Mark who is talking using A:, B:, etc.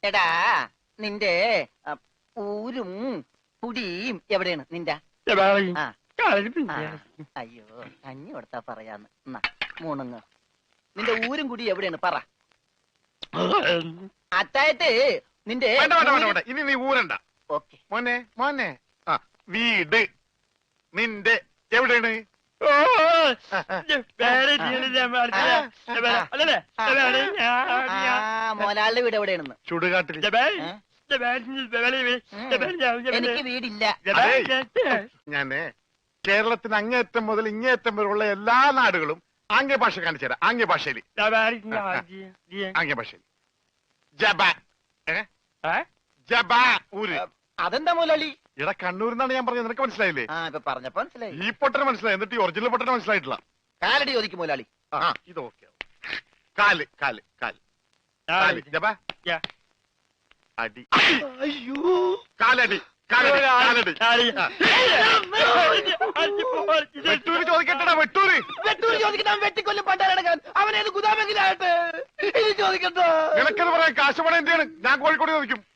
A: എടാ നിന്റെ ഊരും കുടിയും എവിടെയാണ് നിന്റെ? ആ. അയ്യോ കഞ്ഞി കൊടുത്താ പറയാന്ന്. എന്നാ മൂണുങ്ങ്. നിന്റെ ഊരും കുടി എവിടെയാണ് പറ. അത്തായത് നിന്റെ
B: ഇനി നീ ഊരണ്ട.
A: ഓക്കെ
B: മോനെ മോനെ ആ വീട് നിന്റെ എവിടെയാണ്?
A: മോലാളുടെ വീട് എവിടെയാണെന്ന്.
B: ചുടുകാട്ടിൽ.
A: എനിക്ക് വീടില്ല.
B: ഞാന് കേരളത്തിന് അങ്ങേയറ്റം മുതൽ ഇങ്ങേയറ്റം വരെയുള്ള എല്ലാ നാടുകളും ആംഗ്യ ഭാഷ കാണിച്ചു തരാം. ആംഗ്യ ഭാഷയിൽ ആംഗ്യ ഭാഷയിൽ ജബാ ജബാ ഊര്.
A: അതെന്താ മോലാളി?
B: ഇവിടെ കണ്ണൂർ എന്നാണ് ഞാൻ പറഞ്ഞത്. നിനക്ക് മനസ്സിലായില്ലേ?
A: ഇപ്പൊ പറഞ്ഞപ്പോ മനസ്സിലായി.
B: ഈ പൊട്ടന് മനസ്സിലായി, എന്നിട്ട് ഈ ഒറിജിനൽ പൊട്ടന് മനസ്സിലായിട്ടില്ല.
A: കാലടി ചോദിക്കും മോലാളി.
B: ഇത് ഓക്കെ. കാല് കാല് കാല് കാല് ജബാ അടി. അയ്യോ കാലടി കാലടി കാലടി. വെട്ടൂര് ചോദിക്കട്ടെടാ വെട്ടൂര്.
A: വെട്ടൂര് ചോദിക്കട്ടെ. വെട്ടിക്കൊല്ലും പണ്ടാരടക്കാൻ. അവനേത് ഗുദാമെങ്കിലായിട്ട് ചോദിക്കട്ടോ.
B: നിനക്കത് പറയാൻ കാശ് പണം എന്റെയാണ്. ഞാൻ കോഴിക്കോട് ചോദിക്കും.